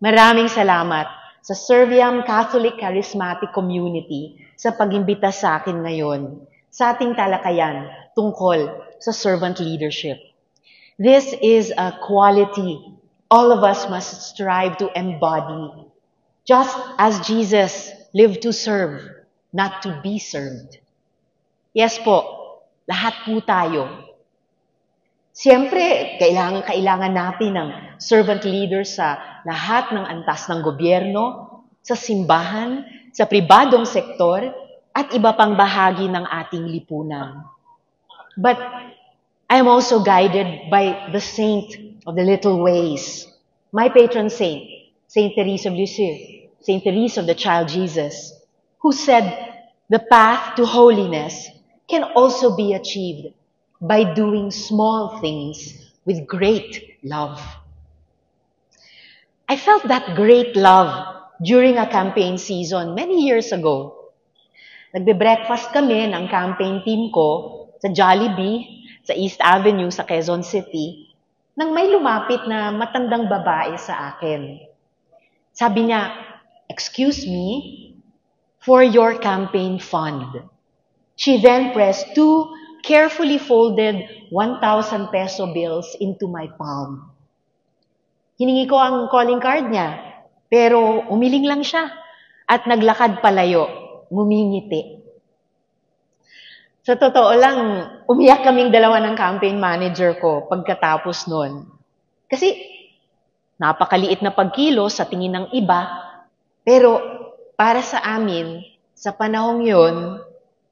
Maraming salamat sa Serviam Catholic Charismatic Community sa pag-imbita sa akin ngayon sa ating talakayan tungkol sa servant leadership. This is a quality all of us must strive to embody, just as Jesus lived to serve, not to be served. Yes po, lahat po tayo. Siyempre, kailangan natin ng servant leaders sa lahat ng antas ng gobyerno, sa simbahan, sa pribadong sektor, at iba pang bahagi ng ating lipunan. But I am also guided by the saint of the little ways, my patron saint, Saint Therese of Lisieux, Saint Therese of the Child Jesus, who said, the path to holiness can also be achieved by doing small things with great love. I felt that great love during a campaign season many years ago. Nagbe-breakfast kami ng campaign team ko sa Jollibee, sa East Avenue, sa Quezon City, nang may lumapit na matandang babae sa akin. Sabi niya, "Excuse me, for your campaign fund." She then pressed 2 carefully folded 1,000 peso bills into my palm. Hiningi ko ang calling card niya, pero umiling lang siya at naglakad palayo, ngumingiti. Sa totoo lang, umiyak kaming dalawa ng campaign manager ko pagkatapos nun. Kasi napakaliit na pagkilos sa tingin ng iba, pero para sa amin, sa panahong yon,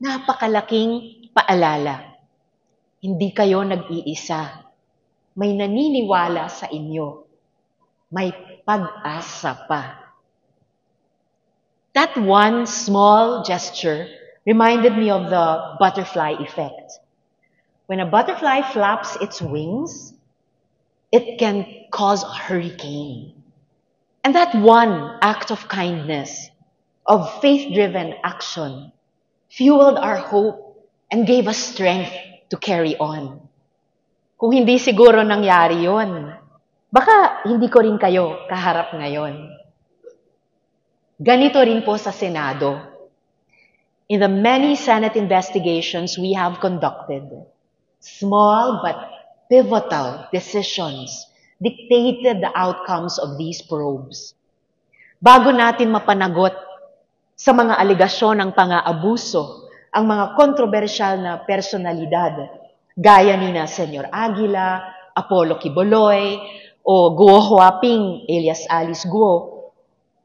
napakalaking paalala. Hindi kayo nag-iisa. May naniniwala sa inyo. May pag-asa pa. That one small gesture reminded me of the butterfly effect. When a butterfly flaps its wings, it can cause a hurricane. And that one act of kindness, of faith-driven action, fueled our hope and gave us strength to carry on. Kung hindi siguro nangyari yun, baka hindi ko rin kayo kaharap ngayon. Ganito rin po sa Senado. In the many Senate investigations we have conducted, small but pivotal decisions dictated the outcomes of these probes. Bago natin mapanagot sa mga aligasyon ng pang-aabuso ang mga kontrobersyal na personalidad, gaya ni na Senyor Aguila, Apollo Quiboloy, o Guo Huaping alias Alice Guo,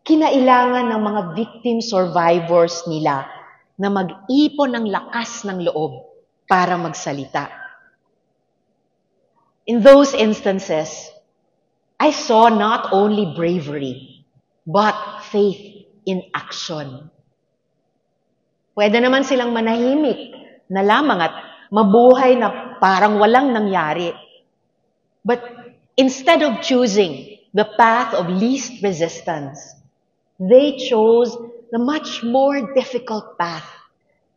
kinailangan ng mga victim survivors nila na mag-ipon ng lakas ng loob para magsalita. In those instances, I saw not only bravery, but faith in action. Pwede naman silang manahimik na lamang at mabuhay na parang walang nangyari. But instead of choosing the path of least resistance, they chose the much more difficult path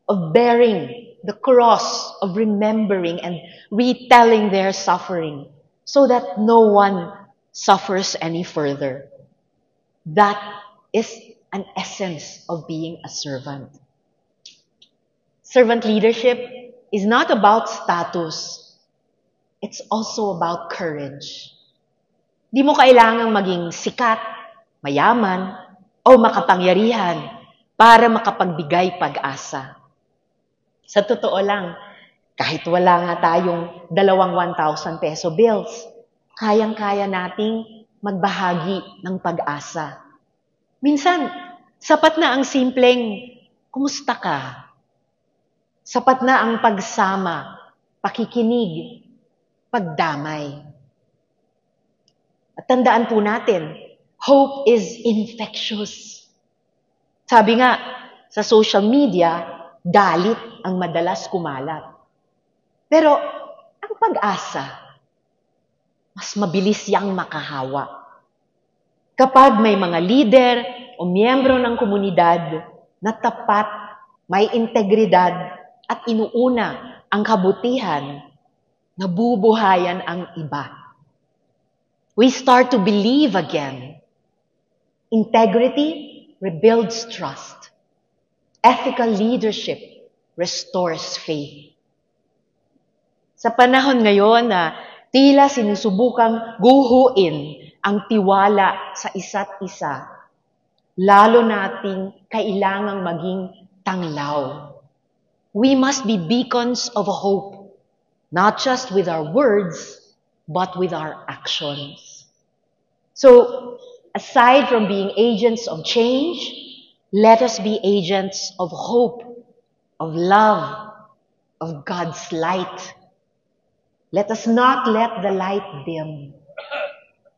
of bearing the cross, of remembering and retelling their suffering so that no one suffers any further. That is an essence of being a servant. Servant leadership is not about status. It's also about courage. Di mo kailangang maging sikat, mayaman, o makapangyarihan para makapagbigay pag-asa. Sa totoo lang, kahit wala nga tayong 1,000 peso bills, kayang-kaya nating magbahagi ng pag-asa. Minsan, sapat na ang simpleng, kumusta ka? Sapat na ang pagsama, pakikinig, pagdamay. At tandaan po natin, hope is infectious. Sabi nga, sa social media, galit ang madalas kumalat. Pero, ang pag-asa, mas mabilis yang makahawa. Kapag may mga leader o miyembro ng komunidad na tapat, may integridad at inuuna ang kabutihan, nabubuhayan ang iba. We start to believe again. Integrity rebuilds trust. Ethical leadership restores faith. Sa panahon ngayon na tila sinusubukang guhuin ang tiwala sa isa't isa, lalo nating kailangang maging tanglaw. We must be beacons of hope, not just with our words, but with our actions. So, aside from being agents of change, let us be agents of hope, of love, of God's light. Let us not let the light dim.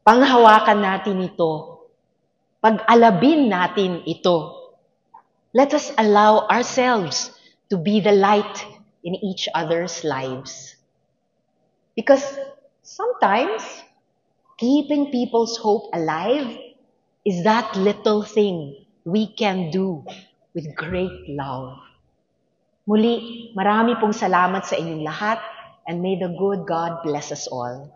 Panghawakan natin ito. Pag-alabin natin ito. Let us allow ourselves to be the light in each other's lives. Because sometimes, keeping people's hope alive is that little thing we can do with great love. Muli, marami pong salamat sa inyong lahat, and may the good God bless us all.